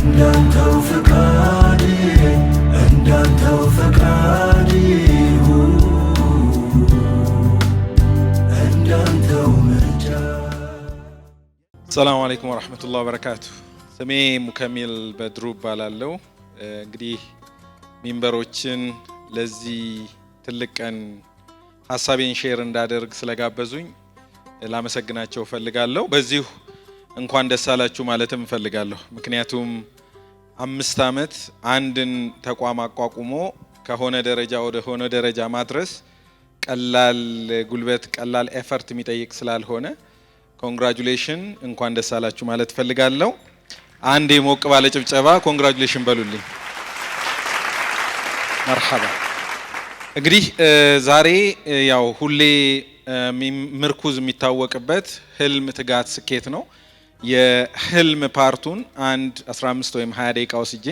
እንዳንተው ፈቃድ እንዳንተው ፈቃድ እንዳንተው ምርጫ። ሰላም አለይኩም ወራህመቱላሂ ወበረካቱ። ስሜ ሙከሚል በድሩ እባላለሁ። እንግዲህ ሚንበሮችን ለዚህ ትልቅ ቀን ሀሳቤን ሼር እንዳደርግ ስለጋበዙኝ ላመሰግናቸው ፈልጋለሁ። በዚሁ እንኳን ደስ አላችሁ ማለትም ፈልጋለሁ። ምክንያቱም 5 ዓመት አንድን ተቋም አቋቁሞ ከሆነ ደረጃ ወደ ሆነ ደረጃ ማድረስ ቀላል ጉልበት ቀላል ኤፈርት የሚጠይቅ ስላልሆነ ኮንግራቹሌሽን እንኳን ደስ አላችሁ ማለት ፈልጋለሁ። አንዴ ሞቅ ባለ ጭብጨባ ኮንግራቹሌሽን በሉልኝ። መርሐባ። እንግዲህ ዛሬ ያው ሁሌ ምርኩዝ የሚታወቅበት ህልም፣ ትጋት፣ ስኬት ነው። የህልም ፓርቱን 15 ወይም 20 ደቂቃ ወስጄ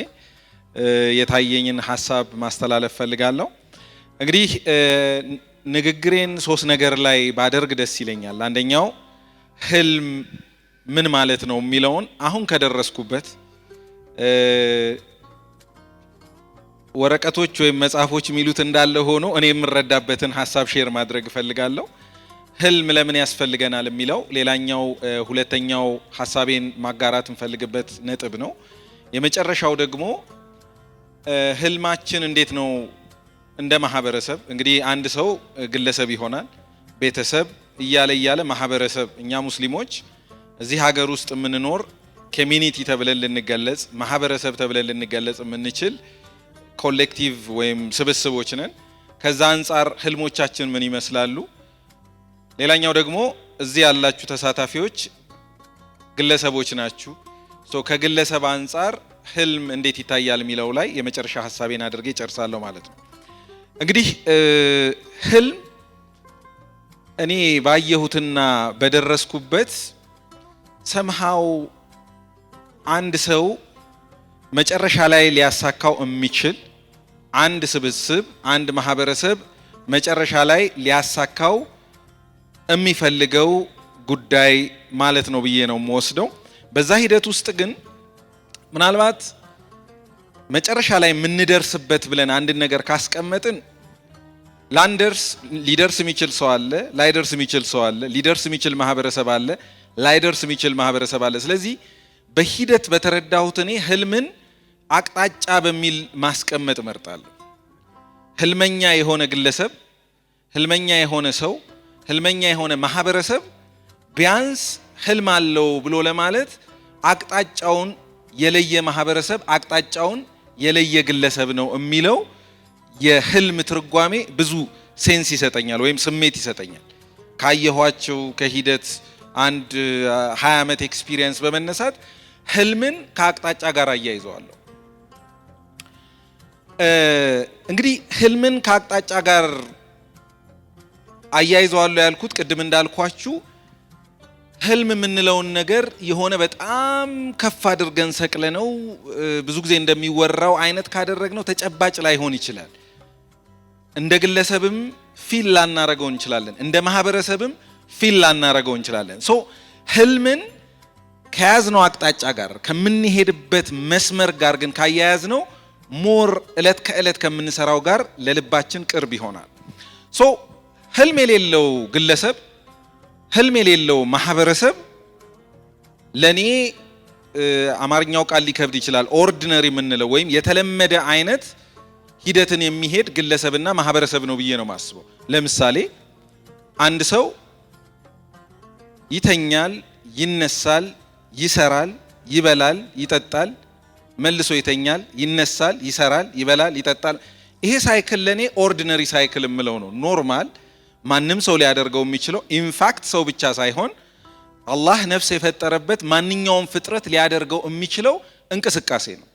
የታየኝን ሀሳብ ማስተላለፍ ፈልጋለሁ። እንግዲህ ንግግሬን 3 ነገር ላይ ባደርግ ደስ ይለኛል። አንደኛው ህልም ምን ማለት ነው የሚለውን አሁን ከደረስኩበት ወረቀቶች ወይም መጽሐፎች የሚሉት እንዳለ ሆኖ እኔ የምረዳበትን ሀሳብ ሼር ማድረግ እፈልጋለሁ። ህልም ለምን ያስፈልገናል የሚለው ሌላኛው ሁለተኛው ሀሳቤን ማጋራት እንፈልግበት ነጥብ ነው። የመጨረሻው ደግሞ ህልማችን እንዴት ነው እንደ ማህበረሰብ። እንግዲህ አንድ ሰው ግለሰብ ይሆናል፣ ቤተሰብ እያለ ማህበረሰብ። እኛ ሙስሊሞች እዚህ ሀገር ውስጥ የምንኖር ኮሚኒቲ ተብለን ልንገለጽ ማህበረሰብ ተብለን ልንገለጽ የምንችል ኮሌክቲቭ ወይም ስብስቦች ነን። ከዛ አንፃር ህልሞቻችን ምን ይመስላሉ? ሌላኛው ደግሞ እዚህ ያላችሁ ተሳታፊዎች ግለሰቦች ናችሁ። ከግለሰብ አንፃር ህልም እንዴት ይታያል የሚለው ላይ የመጨረሻ ሀሳቤን አድርጌ ጨርሳለሁ ማለት ነው። እንግዲህ ህልም እኔ ባየሁትና በደረስኩበት ሰምሃው አንድ ሰው መጨረሻ ላይ ሊያሳካው የሚችል አንድ ስብስብ አንድ ማህበረሰብ መጨረሻ ላይ ሊያሳካው የሚፈልገው ጉዳይ ማለት ነው ብዬ ነው የምወስደው። በዛ ሂደት ውስጥ ግን ምናልባት መጨረሻ ላይ የምንደርስበት ብለን አንድ ነገር ካስቀመጥን ሊደርስ የሚችል ሰው አለ፣ ላይደርስ የሚችል ሰው አለ፣ ሊደርስ የሚችል ማህበረሰብ አለ፣ ላይደርስ የሚችል ማህበረሰብ አለ። ስለዚህ በሂደት በተረዳሁት እኔ ህልምን አቅጣጫ በሚል ማስቀመጥ እመርጣለሁ። ህልመኛ የሆነ ግለሰብ፣ ህልመኛ የሆነ ሰው፣ ህልመኛ የሆነ ማህበረሰብ ቢያንስ ህልም አለው ብሎ ለማለት አቅጣጫውን የለየ ማህበረሰብ፣ አቅጣጫውን የለየ ግለሰብ ነው የሚለው የህልም ትርጓሜ ብዙ ሴንስ ይሰጠኛል ወይም ስሜት ይሰጠኛል። ካየኋቸው ከሂደት አንድ 20 ዓመት ኤክስፒሪየንስ በመነሳት ህልምን ከአቅጣጫ ጋር አያይዘዋለሁ። እንግዲህ ህልምን ከአቅጣጫ ጋር አያይዘዋለሁ ያልኩት ቅድም እንዳልኳችሁ ህልም የምንለውን ነገር የሆነ በጣም ከፍ አድርገን ሰቅለነው ብዙ ጊዜ እንደሚወራው አይነት ካደረግነው ተጨባጭ ላይሆን ይችላል። እንደ ግለሰብም ፊል ላናረገው እንችላለን፣ እንደ ማህበረሰብም ፊል ላናረገው እንችላለን። ህልምን ከያዝነው አቅጣጫ ጋር ከምንሄድበት መስመር ጋር ግን ካያያዝነው ሞር እለት ከእለት ከምንሰራው ጋር ለልባችን ቅርብ ይሆናል። ህልም የሌለው ግለሰብ፣ ህልም የሌለው ማህበረሰብ ለኔ አማርኛው ቃል ሊከብድ ይችላል፣ ኦርዲነሪ የምንለው ወይም የተለመደ አይነት ሂደትን የሚሄድ ግለሰብና ማህበረሰብ ነው ብዬ ነው ማስበው። ለምሳሌ አንድ ሰው ይተኛል፣ ይነሳል፣ ይሰራል፣ ይበላል፣ ይጠጣል፣ መልሶ ይተኛል፣ ይነሳል፣ ይሰራል፣ ይበላል፣ ይጠጣል። ይሄ ሳይክል ለኔ ኦርዲነሪ ሳይክል የምለው ነው። ኖርማል ማንም ሰው ሊያደርገው የሚችለው ኢንፋክት ሰው ብቻ ሳይሆን አላህ ነፍስ የፈጠረበት ማንኛውም ፍጥረት ሊያደርገው የሚችለው እንቅስቃሴ ነው።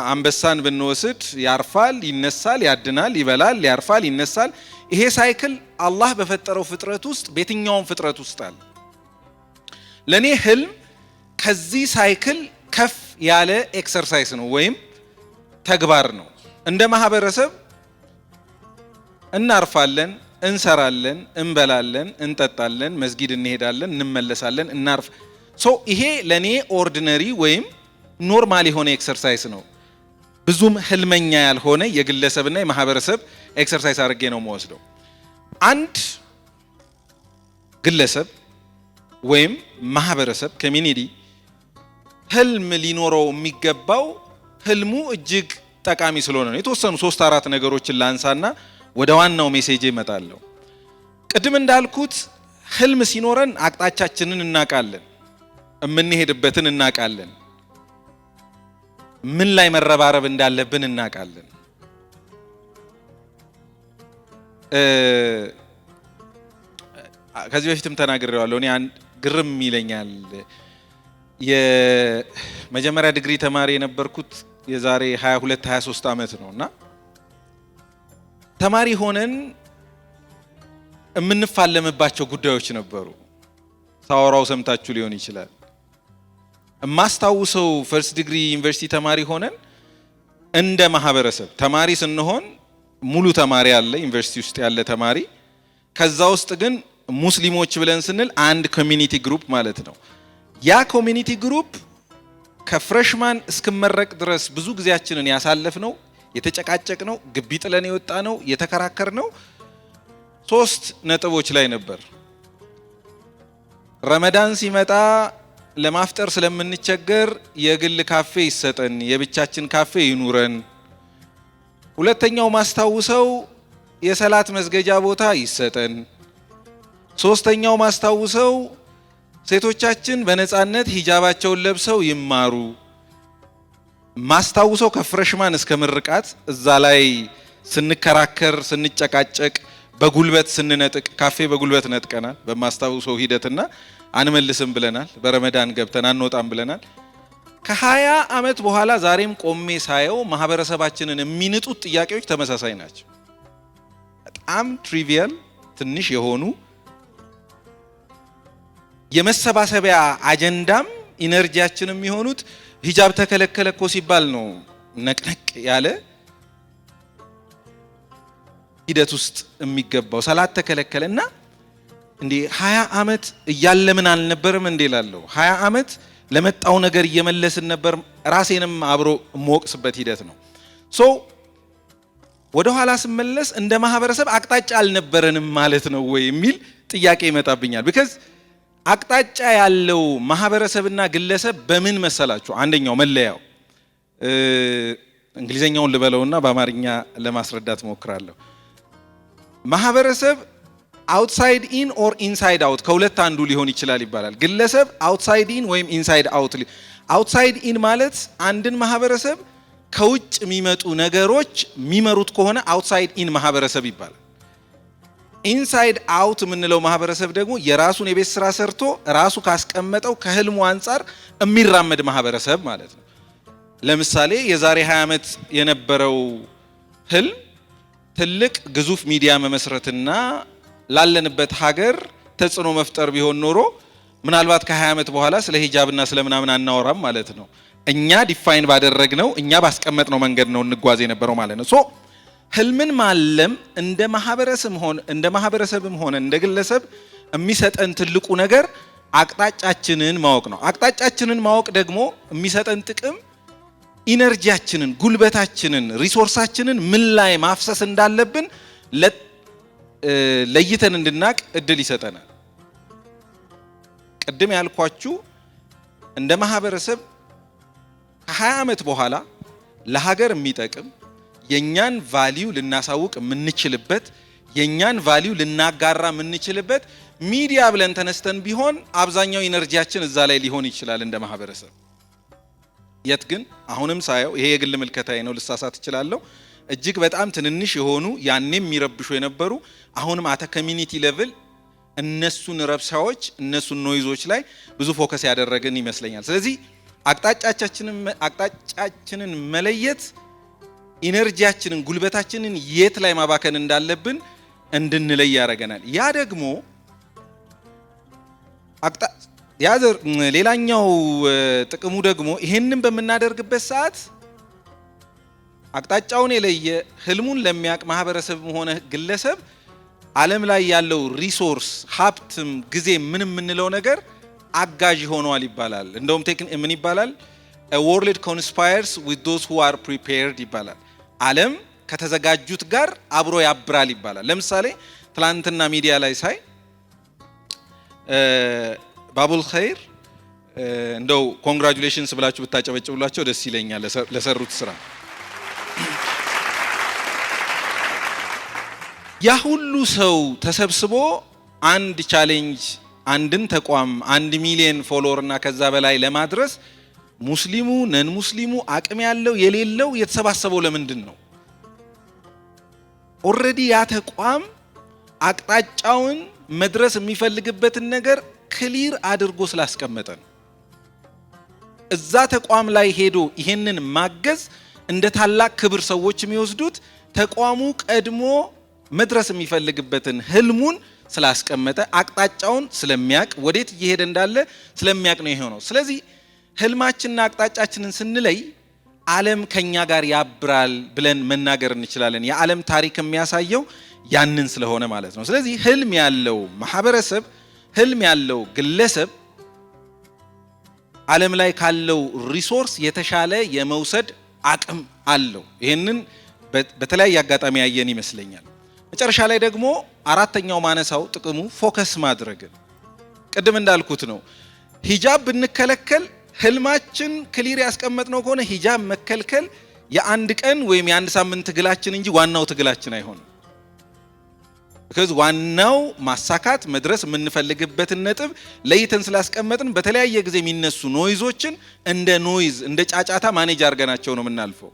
አንበሳን ብንወስድ ያርፋል፣ ይነሳል፣ ያድናል፣ ይበላል፣ ያርፋል፣ ይነሳል። ይሄ ሳይክል አላህ በፈጠረው ፍጥረት ውስጥ በየትኛውም ፍጥረት ውስጥ አለ። ለኔ ህልም ከዚህ ሳይክል ከፍ ያለ ኤክሰርሳይዝ ነው ወይም ተግባር ነው። እንደ ማህበረሰብ እናርፋለን፣ እንሰራለን፣ እንበላለን፣ እንጠጣለን፣ መስጊድ እንሄዳለን፣ እንመለሳለን፣ እናርፍ። ይሄ ለኔ ኦርዲነሪ ወይም ኖርማል የሆነ ኤክሰርሳይዝ ነው። ብዙም ህልመኛ ያልሆነ የግለሰብና የማህበረሰብ ኤክሰርሳይዝ አድርጌ ነው የምወስደው። አንድ ግለሰብ ወይም ማህበረሰብ ኮሚኒቲ ህልም ሊኖረው የሚገባው ህልሙ እጅግ ጠቃሚ ስለሆነ ነው። የተወሰኑ 3-4 ነገሮችን ላንሳና ወደ ዋናው ሜሴጅ እመጣለሁ። ቅድም እንዳልኩት ህልም ሲኖረን አቅጣጫችንን እናቃለን፣ የምንሄድበትን እናቃለን፣ ምን ላይ መረባረብ እንዳለብን እናቃለን። ከዚህ በፊትም ተናግሬዋለሁ። እኔ ግርም ይለኛል። የመጀመሪያ ዲግሪ ተማሪ የነበርኩት የዛሬ 22-23 ዓመት ነውና ተማሪ ሆነን የምንፋለምባቸው ጉዳዮች ነበሩ። ሳወራው ሰምታችሁ ሊሆን ይችላል። የማስታውሰው ፈርስት ዲግሪ ዩኒቨርሲቲ ተማሪ ሆነን እንደ ማህበረሰብ ተማሪ ስንሆን ሙሉ ተማሪ አለ ዩኒቨርሲቲ ውስጥ ያለ ተማሪ፣ ከዛ ውስጥ ግን ሙስሊሞች ብለን ስንል አንድ ኮሚኒቲ ግሩፕ ማለት ነው። ያ ኮሚኒቲ ግሩፕ ከፍሬሽማን እስከመረቅ ድረስ ብዙ ጊዜያችንን ያሳለፍነው፣ የተጨቃጨቅነው፣ ግቢ ጥለን የወጣነው፣ የተከራከርነው 3 ነጥቦች ላይ ነበር። ረመዳን ሲመጣ ለማፍጠር ስለምንቸገር የግል ካፌ ይሰጠን፣ የብቻችን ካፌ ይኑረን። ሁለተኛው ማስታውሰው የሰላት መስገጃ ቦታ ይሰጠን። ሶስተኛው ማስታውሰው ሴቶቻችን በነፃነት ሂጃባቸውን ለብሰው ይማሩ። ማስታውሰው ከፍሬሽማን እስከ ምርቃት እዛ ላይ ስንከራከር፣ ስንጨቃጨቅ፣ በጉልበት ስንነጥቅ፣ ካፌ በጉልበት ነጥቀናል በማስታውሰው ሂደትና አንመልስም ብለናል። በረመዳን ገብተን አንወጣም ብለናል። ከ20 ዓመት በኋላ ዛሬም ቆሜ ሳየው ማህበረሰባችንን የሚንጡት ጥያቄዎች ተመሳሳይ ናቸው። በጣም ትሪቪያል ትንሽ የሆኑ የመሰባሰቢያ አጀንዳም ኢነርጂያችን የሚሆኑት ሂጃብ ተከለከለ እኮ ሲባል ነው ነቅነቅ ያለ ሂደት ውስጥ የሚገባው። ሰላት ተከለከለና እንዴ 20 ዓመት እያለምን አልነበርም እንዴ ላለው 20 ዓመት ለመጣው ነገር እየመለስን ነበር። ራሴንም አብሮ ሞቅስበት ሂደት ነው። ሶ ወደ ኋላ ስመለስ እንደ ማህበረሰብ አቅጣጫ አልነበረንም ማለት ነው ወይ የሚል ጥያቄ ይመጣብኛል። ቢካዝ አቅጣጫ ያለው ማህበረሰብና ግለሰብ በምን መሰላችሁ? አንደኛው መለያው እንግሊዘኛውን ልበለውና በአማርኛ ለማስረዳት ሞክራለሁ። ማህበረሰብ አውትሳይድ ኢን ኦር ኢንሳይድ አውት ከሁለት አንዱ ሊሆን ይችላል ይባላል። ግለሰብ አውትሳይድ ኢን ወይም ኢንሳይድ አውት። አውትሳይድ ኢን ማለት አንድን ማህበረሰብ ከውጭ የሚመጡ ነገሮች የሚመሩት ከሆነ አውትሳይድ ኢን ማህበረሰብ ይባላል። ኢንሳይድ አውት የምንለው ማህበረሰብ ደግሞ የራሱን የቤት ስራ ሰርቶ ራሱ ካስቀመጠው ከህልሙ አንጻር የሚራመድ ማህበረሰብ ማለት ነው። ለምሳሌ የዛሬ 20 ዓመት የነበረው ህልም ትልቅ ግዙፍ ሚዲያ መመስረትና ላለንበት ሀገር ተጽዕኖ መፍጠር ቢሆን ኖሮ ምናልባት ከ20 ዓመት በኋላ ስለ ሂጃብና ስለምናምን አናወራም ማለት ነው። እኛ ዲፋይን ባደረግነው እኛ ባስቀመጥነው መንገድ ነው እንጓዝ የነበረው ማለት ነው። ሶ ህልምን ማለም እንደ ማህበረሰብም ሆነ እንደ ግለሰብ የሚሰጠን ትልቁ ነገር አቅጣጫችንን ማወቅ ነው። አቅጣጫችንን ማወቅ ደግሞ የሚሰጠን ጥቅም ኢነርጂያችንን፣ ጉልበታችንን፣ ሪሶርሳችንን ምን ላይ ማፍሰስ እንዳለብን ለይተን እንድናቅ እድል ይሰጠናል። ቅድም ያልኳችሁ እንደ ማህበረሰብ ከ20 ዓመት በኋላ ለሀገር የሚጠቅም የኛን ቫልዩ ልናሳውቅ የምንችልበት የኛን ቫልዩ ልናጋራ የምንችልበት ሚዲያ ብለን ተነስተን ቢሆን አብዛኛው ኢነርጂያችን እዛ ላይ ሊሆን ይችላል እንደ ማህበረሰብ። የት ግን አሁንም ሳየው ይሄ የግል ምልከታዬ ነው፣ ልሳሳት እችላለሁ። እጅግ በጣም ትንንሽ የሆኑ ያኔም የሚረብሹ የነበሩ አሁንም አተ ኮሚኒቲ ሌቭል እነሱን ረብሻዎች እነሱን ኖይዞች ላይ ብዙ ፎከስ ያደረግን ይመስለኛል። ስለዚህ አቅጣጫችንን መለየት ኢነርጂያችንን፣ ጉልበታችንን የት ላይ ማባከን እንዳለብን እንድንለይ ያደርገናል። ያ ደግሞ ሌላኛው ጥቅሙ ደግሞ ይሄንን በምናደርግበት ሰዓት አቅጣጫውን የለየ ህልሙን ለሚያቅ ማህበረሰብም ሆነ ግለሰብ ዓለም ላይ ያለው ሪሶርስ ሀብትም ጊዜ ምን የምንለው ነገር አጋዥ ሆኗል ይባላል። እንደውም ምን ይባላል? a world conspires with those who are prepared ይባላል። ዓለም ከተዘጋጁት ጋር አብሮ ያብራል ይባላል። ለምሳሌ ትላንትና ሚዲያ ላይ ሳይ ባቡል ኸይር እንደው ኮንግራቹሌሽንስ ብላችሁ ብታጨበጭቡላቸው ደስ ይለኛል ለሰሩት ስራ። ያ ሁሉ ሰው ተሰብስቦ አንድ ቻሌንጅ አንድን ተቋም 1 ሚሊዮን ፎሎወር እና ከዛ በላይ ለማድረስ ሙስሊሙ ነን ሙስሊሙ አቅም ያለው የሌለው የተሰባሰበው ለምንድን ነው? ኦሬዲ ያ ተቋም አቅጣጫውን መድረስ የሚፈልግበትን ነገር ክሊር አድርጎ ስላስቀመጠ ነው። እዛ ተቋም ላይ ሄዶ ይሄንን ማገዝ እንደ ታላቅ ክብር ሰዎች የሚወስዱት ተቋሙ ቀድሞ መድረስ የሚፈልግበትን ህልሙን ስላስቀመጠ አቅጣጫውን ስለሚያቅ ወዴት እየሄደ እንዳለ ስለሚያቅ ነው የሆነው። ስለዚህ ህልማችንና አቅጣጫችንን ስንለይ ዓለም ከኛ ጋር ያብራል ብለን መናገር እንችላለን። የዓለም ታሪክ የሚያሳየው ያንን ስለሆነ ማለት ነው። ስለዚህ ህልም ያለው ማህበረሰብ፣ ህልም ያለው ግለሰብ ዓለም ላይ ካለው ሪሶርስ የተሻለ የመውሰድ አቅም አለው። ይሄንን በተለያየ አጋጣሚ ያየን ይመስለኛል። መጨረሻ ላይ ደግሞ አራተኛው ማነሳው ጥቅሙ ፎከስ ማድረግ። ቅድም እንዳልኩት ነው ሂጃብ ብንከለከል ህልማችን ክሊር ያስቀመጥነው ከሆነ ሂጃብ መከልከል የአንድ ቀን ወይም የአንድ ሳምንት ትግላችን እንጂ ዋናው ትግላችን አይሆንም። because ዋናው ማሳካት መድረስ የምንፈልግበትን ነጥብ ለይተን ስላስቀመጥን በተለያየ ጊዜ የሚነሱ ኖይዞችን እንደ ኖይዝ እንደ ጫጫታ ማኔጅ አድርገናቸው ነው የምናልፈው።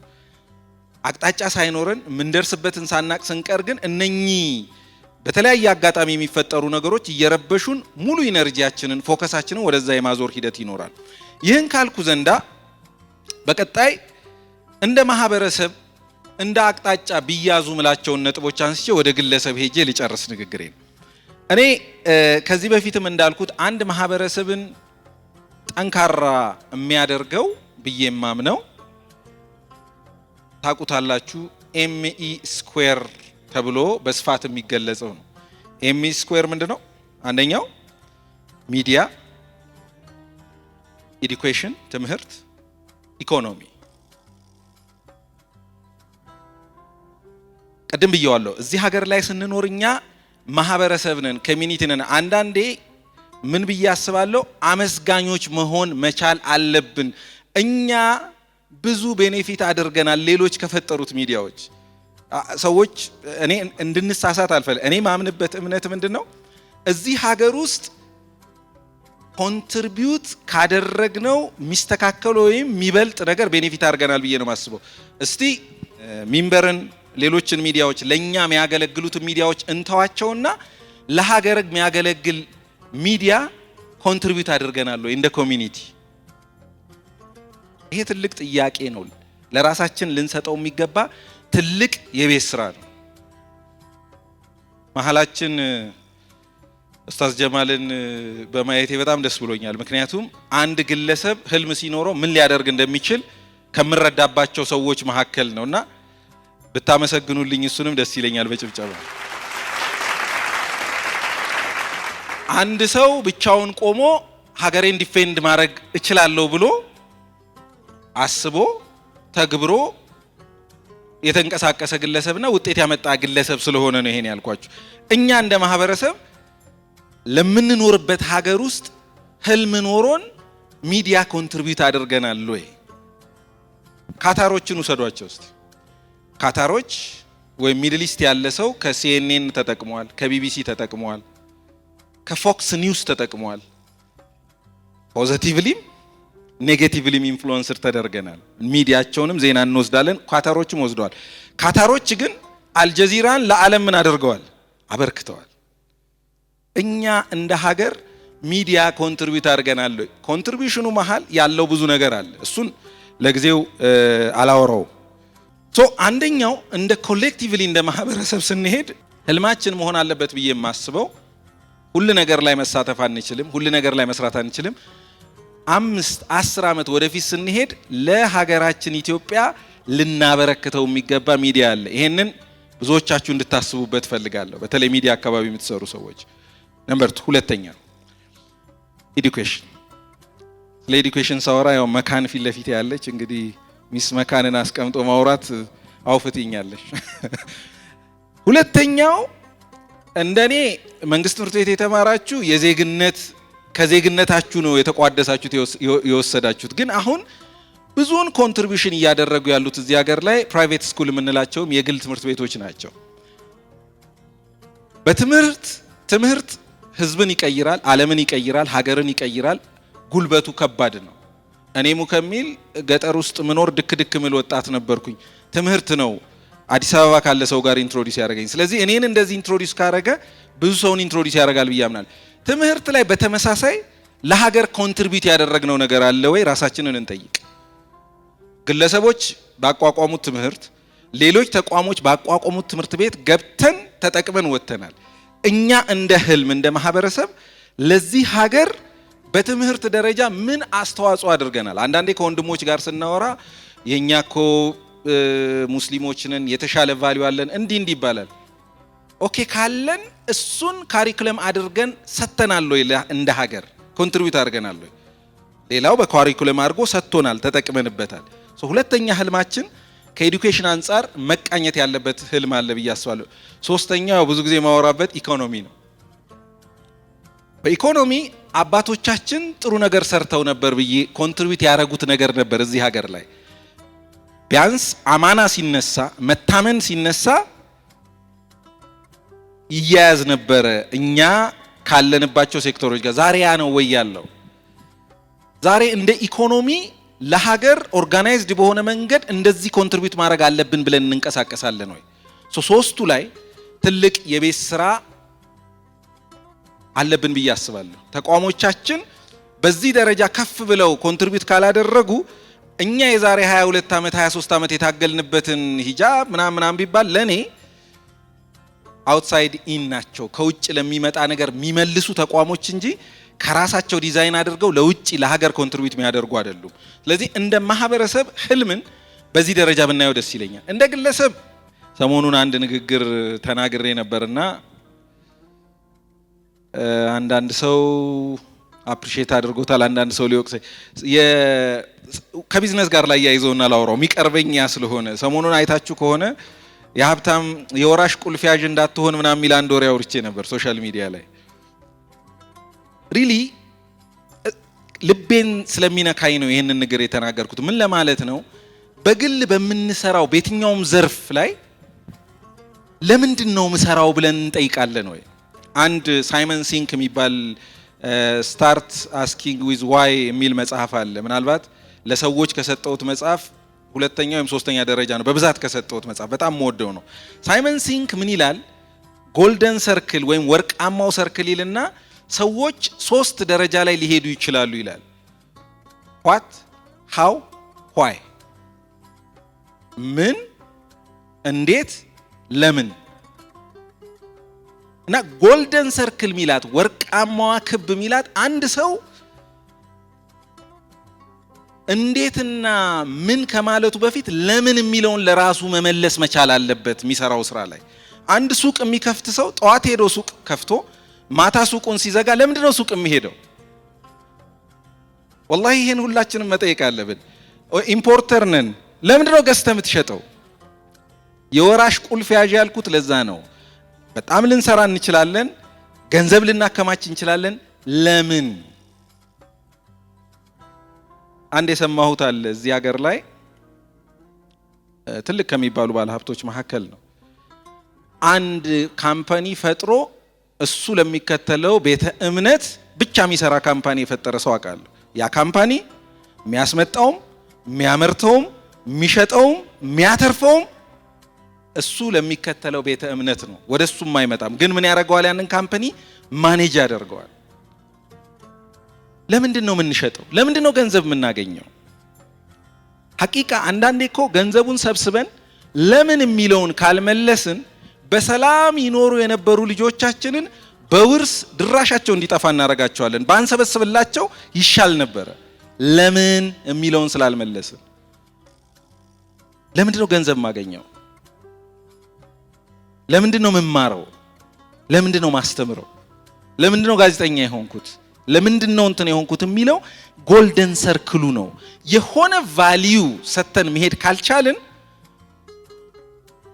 አቅጣጫ ሳይኖረን የምንደርስበትን ሳናቅ ስንቀር ግን እነኚህ በተለያየ አጋጣሚ የሚፈጠሩ ነገሮች እየረበሹን ሙሉ ኢነርጂያችንን ፎከሳችንን ወደዛ የማዞር ሂደት ይኖራል። ይህን ካልኩ ዘንዳ በቀጣይ እንደ ማህበረሰብ እንደ አቅጣጫ ቢያዙ ምላቸውን ነጥቦች አንስቼ ወደ ግለሰብ ሄጄ ልጨርስ ንግግሬን። እኔ ከዚህ በፊትም እንዳልኩት አንድ ማህበረሰብን ጠንካራ የሚያደርገው ብዬ ማምነው ታቁታላችሁ ኤምኢ ስኩዌር ተብሎ በስፋት የሚገለጸው ነው። ኤምኢ ስኩዌር ምንድነው? አንደኛው ሚዲያ፣ ኤዱኬሽን ትምህርት፣ ኢኮኖሚ። ቀደም ብየዋለሁ። እዚህ ሀገር ላይ ስንኖር እኛ ማህበረሰብ ነን፣ ኮሚኒቲ ነን። አንዳንዴ ምን ብዬ አስባለሁ አመስጋኞች መሆን መቻል አለብን። እኛ ብዙ ቤኔፊት አድርገናል ሌሎች ከፈጠሩት ሚዲያዎች። ሰዎች እኔ እንድንሳሳት አልፈልግም። እኔ ማምንበት እምነት ምንድነው እዚህ ሀገር ውስጥ ኮንትሪቢዩት ካደረግነው ሚስተካከል ወይም የሚበልጥ ነገር ቤኔፊት አድርገናል ብዬ ነው ማስበው። እስቲ ሚንበርን ሌሎችን ሚዲያዎች ለኛ የሚያገለግሉት ሚዲያዎች እንተዋቸውና ለሀገር የሚያገለግል ሚዲያ ኮንትሪቢዩት አድርገናል ወይ እንደ ኮሚኒቲ? ይሄ ትልቅ ጥያቄ ነው። ለራሳችን ልንሰጠው የሚገባ ትልቅ የቤት ስራ ነው። መሐላችን ኡስታዝ ጀማልን በማየቴ በጣም ደስ ብሎኛል። ምክንያቱም አንድ ግለሰብ ህልም ሲኖረው ምን ሊያደርግ እንደሚችል ከምረዳባቸው ሰዎች መካከል ነውና ብታመሰግኑልኝ እሱንም ደስ ይለኛል በጭብጨባ። አንድ ሰው ብቻውን ቆሞ ሀገሬን ዲፌንድ ማድረግ እችላለሁ ብሎ አስቦ ተግብሮ የተንቀሳቀሰ ግለሰብና ውጤት ያመጣ ግለሰብ ስለሆነ ነው ይሄን ያልኳችሁ። እኛ እንደ ማህበረሰብ ለምንኖርበት ሀገር ውስጥ ህልም ኖሮን ሚዲያ ኮንትሪቢዩት አድርገናል ወይ? ካታሮችን ውሰዷቸው እስቲ። ካታሮች ወይ ሚድል ኢስት ያለ ሰው ከሲኤንኤን ተጠቅሟል፣ ከቢቢሲ ተጠቅሟል፣ ከፎክስ ኒውስ ተጠቅሟል። ፖዚቲቭሊም ኔጌቲቭሊም ኢንፍሉዌንሰር ተደርገናል። ሚዲያቸውንም ዜና እንወስዳለን፣ ካታሮችም ወስደዋል። ካታሮች ግን አልጀዚራን ለዓለም ምን አድርገዋል? አበርክተዋል። እኛ እንደ ሀገር ሚዲያ ኮንትሪቢዩት አድርገናል። ኮንትሪቢዩሽኑ መሃል ያለው ብዙ ነገር አለ። እሱን ለጊዜው አላወራው። አንደኛው እንደ ኮሌክቲቭሊ እንደ ማህበረሰብ ስንሄድ ህልማችን መሆን አለበት ብዬ የማስበው ሁሉ ነገር ላይ መሳተፍ አንችልም፣ ሁሉ ነገር ላይ መስራት አንችልም። 5-10 ዓመት ወደፊት ስንሄድ ለሀገራችን ኢትዮጵያ ልናበረክተው የሚገባ ሚዲያ አለ። ይሄንን ብዙዎቻችሁ እንድታስቡበት ፈልጋለሁ፣ በተለይ ሚዲያ አካባቢ የምትሰሩ ሰዎች። ነምበር 2 ሁለተኛ ኤዱኬሽን። ስለ ኤዱኬሽን ሳወራ ያው መካን ፊት ለፊት ያለች እንግዲህ ሚስ መካንን አስቀምጦ ማውራት አውፍትኛለሽ። ሁለተኛው እንደኔ መንግስት ትምህርት ቤት የተማራችሁ ከዜግነታችሁ ነው የተቋደሳችሁት የወሰዳችሁት። ግን አሁን ብዙውን ኮንትሪቢዩሽን እያደረጉ ያሉት እዚህ ሀገር ላይ ፕራይቬት ስኩል የምንላቸውም የግል ትምህርት ቤቶች ናቸው። በትምህርት ህዝብን ይቀይራል፣ ዓለምን ይቀይራል፣ ሀገርን ይቀይራል። ጉልበቱ ከባድ ነው። እኔ ሙከሚል ገጠር ውስጥ ምኖር ድክ ምል ወጣት ነበርኩኝ። ትምህርት ነው አዲስ አበባ ካለ ሰው ጋር ኢንትሮዲዩስ ያደርገኝ። ስለዚህ እኔን እንደዚህ ኢንትሮዲዩስ ካረገ ብዙ ሰውን ኢንትሮዲዩስ ያደርጋል ብዬ አምናለሁ። ትምህርት ላይ በተመሳሳይ ለሀገር ኮንትሪቢዩት ያደረግነው ነገር አለ ወይ? ራሳችንን እንጠይቅ። ግለሰቦች ባቋቋሙት ትምህርት፣ ሌሎች ተቋሞች ባቋቋሙት ትምህርት ቤት ገብተን ተጠቅመን ወጥተናል። እኛ እንደ ህልም እንደ ማህበረሰብ ለዚህ ሀገር በትምህርት ደረጃ ምን አስተዋጽኦ አድርገናል? አንዳንዴ ከወንድሞች ጋር ስናወራ የኛ እኮ ሙስሊሞችንን የተሻለ ቫልዩ አለን እንዲህ ይባላል። ኦኬ ካለን እሱን ካሪኩለም አድርገን ሰጥተናል ወይ? እንደ ሀገር ኮንትሪቢዩት አድርገናል ወይ? ሌላው በካሪኩለም አድርጎ ሰጥቶናል፣ ተጠቅመንበታል። ሁለተኛ ህልማችን ከኤዱኬሽን አንጻር መቃኘት ያለበት ህልም አለ ብዬ አስባለሁ። ሶስተኛው ብዙ ጊዜ ማወራበት ኢኮኖሚ ነው። በኢኮኖሚ አባቶቻችን ጥሩ ነገር ሰርተው ነበር ብዬ ኮንትሪቢዩት ያደረጉት ነገር ነበር እዚህ ሀገር ላይ። ቢያንስ አማና ሲነሳ፣ መታመን ሲነሳ ይያያዝ ነበረ እኛ ካለንባቸው ሴክተሮች ጋር። ዛሬ ያ ነው ወይ ያለው? ዛሬ እንደ ኢኮኖሚ ለሀገር ኦርጋናይዝድ በሆነ መንገድ እንደዚህ ኮንትሪቢዩት ማድረግ አለብን ብለን እንንቀሳቀሳለን ወይ? ሶስቱ ላይ ትልቅ የቤት ስራ አለብን ብዬ አስባለሁ። ተቋሞቻችን በዚህ ደረጃ ከፍ ብለው ኮንትሪቢዩት ካላደረጉ እኛ የዛሬ 22 ዓመት 23 ዓመት የታገልንበትን ሂጃብ ምናምን ቢባል ለኔ አውትሳይድ ኢን ናቸው፣ ከውጭ ለሚመጣ ነገር የሚመልሱ ተቋሞች እንጂ ከራሳቸው ዲዛይን አድርገው ለውጭ ለሀገር ኮንትሪቢዩት የሚያደርጉ አይደሉም። ስለዚህ እንደ ማህበረሰብ ህልምን በዚህ ደረጃ ብናየው ደስ ይለኛል። እንደ ግለሰብ ሰሞኑን አንድ ንግግር ተናግሬ ነበርና አንዳንድ ሰው አፕሪሺየት አድርጎታል፣ አንዳንድ ሰው ሊወቅሰኝ። ከቢዝነስ ጋር ላይ ያይዘውና ላውራው የሚቀርበኝ ያ ስለሆነ ሰሞኑን አይታችሁ ከሆነ የሀብታም የወራሽ ቁልፍ ያዥ እንዳትሆን ምናምን የሚል አንድ ወሬ አውርቼ ነበር ሶሻል ሚዲያ ላይ። ሪሊ ልቤን ስለሚነካኝ ነው ይህንን ነገር የተናገርኩት። ምን ለማለት ነው? በግል በምንሰራው በየትኛውም ዘርፍ ላይ ለምንድን ነው ምሰራው ብለን እንጠይቃለን ወይ? አንድ ሳይመን ሲንክ የሚባል ስታርት አስኪንግ ዊዝ ዋይ የሚል መጽሐፍ አለ። ምናልባት ለሰዎች ከሰጠውት መጽሐፍ ሁለተኛ ወይም ሶስተኛ ደረጃ ነው በብዛት ከሰጠውት መጽሐፍ፣ በጣም የምወደው ነው። ሳይመን ሲንክ ምን ይላል? ጎልደን ሰርክል ወይም ወርቃማው ሰርክል ይልና ሰዎች 3 ደረጃ ላይ ሊሄዱ ይችላሉ ይላል። ዋት፣ ሃው፣ ዋይ። ምን፣ እንዴት፣ ለምን። እና ጎልደን ሰርክል ሚላት ወርቃማዋ ክብ ሚላት አንድ ሰው እንዴትና ምን ከማለቱ በፊት ለምን የሚለውን ለራሱ መመለስ መቻል አለበት። የሚሰራው ስራ ላይ አንድ ሱቅ የሚከፍት ሰው ጠዋት ሄዶ ሱቅ ከፍቶ ማታ ሱቁን ሲዘጋ ለምንድን ነው ሱቅ የሚሄደው? ወላሂ ይሄን ሁላችንም መጠየቅ አለብን። ኢምፖርተር ነን፣ ለምንድን ነው ገዝተህ የምትሸጠው? የወራሽ ቁልፍ ያዥ ያልኩት ለዛ ነው። በጣም ልንሰራ እንችላለን፣ ገንዘብ ልናከማች እንችላለን። ለምን? አንድ የሰማሁት አለ እዚህ ሀገር ላይ ትልቅ ከሚባሉ ባለሀብቶች መካከል ነው። አንድ ካምፓኒ ፈጥሮ እሱ ለሚከተለው ቤተ እምነት ብቻ የሚሰራ ካምፓኒ የፈጠረ ሰው አውቃለሁ። ያ ካምፓኒ የሚያስመጣውም የሚያመርተውም የሚሸጠውም የሚያተርፈውም እሱ ለሚከተለው ቤተ እምነት ነው። ወደ እሱም አይመጣም። ግን ምን ያደርገዋል? ያንን ካምፓኒ ማኔጅ ያደርገዋል። ለምንድን ነው የምንሸጠው? ለምንድን ነው ገንዘብ የምናገኘው? ሐቂቃ አንዳንዴ እኮ ገንዘቡን ሰብስበን ለምን የሚለውን ካልመለስን በሰላም ይኖሩ የነበሩ ልጆቻችንን በውርስ ድራሻቸው እንዲጠፋ እናደርጋቸዋለን። ባንሰበስብላቸው ይሻል ነበረ። ለምን የሚለውን ስላልመለስን። ለምንድን ነው ገንዘብ የማገኘው? ለምንድን ነው የምማረው? ለምንድን ነው ማስተምረው? ለምንድን ነው ጋዜጠኛ የሆንኩት? ለምንድነው እንትን የሆንኩት የሚለው ጎልደን ሰርክሉ ነው። የሆነ ቫልዩ ሰተን መሄድ ካልቻልን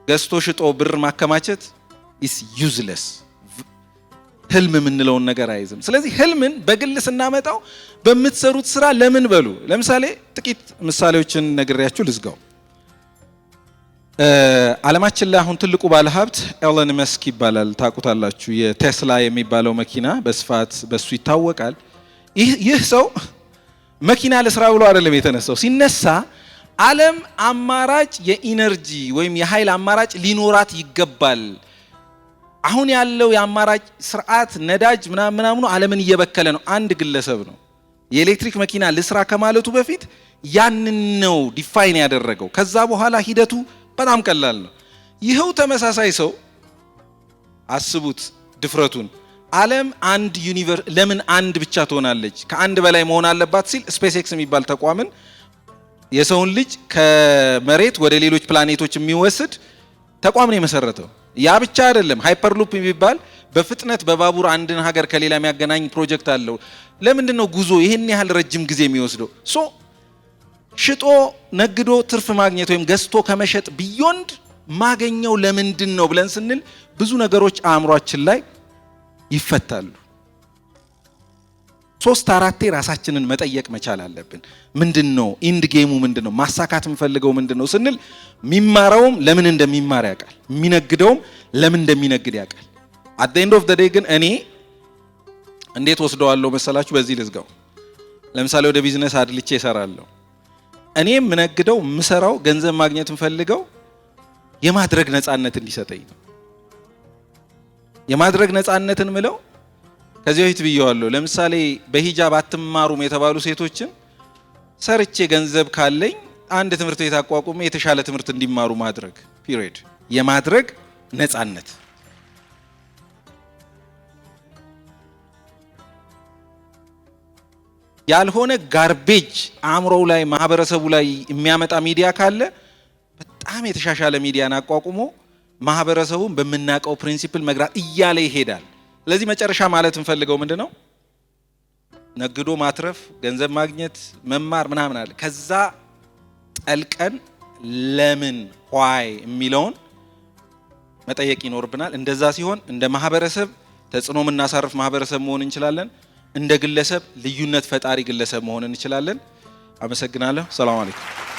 ገዝቶ ሽጦ ብር ማከማቸት is useless። ህልም የምንለውን ነገር አይዝም። ስለዚህ ህልምን በግል ስናመጣው በምትሰሩት ስራ ለምን በሉ። ለምሳሌ ጥቂት ምሳሌዎችን ነግሬያችሁ ልዝጋው። ዓለማችን ላይ አሁን ትልቁ ባለሀብት ኤለን መስክ ይባላል። ታውቁታላችሁ። የቴስላ የሚባለው መኪና በስፋት በሱ ይታወቃል። ይህ ሰው መኪና ለስራ ብሎ አይደለም የተነሳው። ሲነሳ ዓለም አማራጭ የኢነርጂ ወይም የኃይል አማራጭ ሊኖራት ይገባል። አሁን ያለው የአማራጭ ስርዓት ነዳጅ ምናምን ዓለምን እየበከለ ነው። አንድ ግለሰብ ነው የኤሌክትሪክ መኪና ለስራ ከማለቱ በፊት ያንን ነው ዲፋይን ያደረገው። ከዛ በኋላ ሂደቱ በጣም ቀላል ነው። ይሄው ተመሳሳይ ሰው አስቡት ድፍረቱን። ዓለም አንድ ዩኒቨርስ ለምን አንድ ብቻ ትሆናለች? ከአንድ በላይ መሆን አለባት ሲል ስፔስ ኤክስ የሚባል ተቋምን የሰውን ልጅ ከመሬት ወደ ሌሎች ፕላኔቶች የሚወስድ ተቋም ነው የመሰረተው። ያ ብቻ አይደለም፣ ሃይፐርሉፕ የሚባል በፍጥነት በባቡር አንድን ሀገር ከሌላ የሚያገናኝ ፕሮጀክት አለው። ለምንድን ነው ጉዞ ይሄን ያህል ረጅም ጊዜ የሚወስደው? ሽጦ ነግዶ ትርፍ ማግኘት ወይም ገዝቶ ከመሸጥ ቢዮንድ ማገኘው ለምንድን ነው ብለን ስንል ብዙ ነገሮች አእምሯችን ላይ ይፈታሉ። 3-4 ራሳችንን መጠየቅ መቻል አለብን። ምንድነው ኢንድ ጌሙ? ምንድነው ማሳካት የምፈልገው? ምንድነው ስንል የሚማረውም ለምን እንደሚማር ያውቃል፣ የሚነግደውም ለምን እንደሚነግድ ያውቃል። at the end of the day ግን እኔ እንዴት ወስደዋለሁ መሰላችሁ? በዚህ ልዝጋው። ለምሳሌ ወደ ቢዝነስ አድልቼ እሰራለሁ። እኔ የምነግደው የምሰራው ገንዘብ ማግኘት የምፈልገው የማድረግ ነፃነት እንዲሰጠኝ ነው። የማድረግ ነፃነትን ምለው ከዚህ በፊት ብየዋለሁ። ለምሳሌ በሂጃብ አትማሩም የተባሉ ሴቶችን ሰርቼ ገንዘብ ካለኝ አንድ ትምህርት ቤት አቋቁሜ የተሻለ ትምህርት እንዲማሩ ማድረግ ፒሪየድ። የማድረግ ነፃነት። ያልሆነ ጋርቤጅ አእምሮው ላይ ማህበረሰቡ ላይ የሚያመጣ ሚዲያ ካለ በጣም የተሻሻለ ሚዲያን አቋቁሞ ማህበረሰቡን በመናቀው ፕሪንሲፕል መግራት እያለ ይሄዳል። ስለዚህ መጨረሻ ማለት እንፈልገው ምንድነው? ነግዶ ማትረፍ፣ ገንዘብ ማግኘት፣ መማር ምናምን አለ። ከዛ ጠልቀን ለምን why የሚለውን መጠየቅ ይኖርብናል። እንደዛ ሲሆን እንደ ማህበረሰብ ተጽዕኖ የምናሳርፍ ማህበረሰብ መሆን እንችላለን። እንደ ግለሰብ ልዩነት ፈጣሪ ግለሰብ መሆን እንችላለን። አመሰግናለሁ። ሰላም አለይኩም።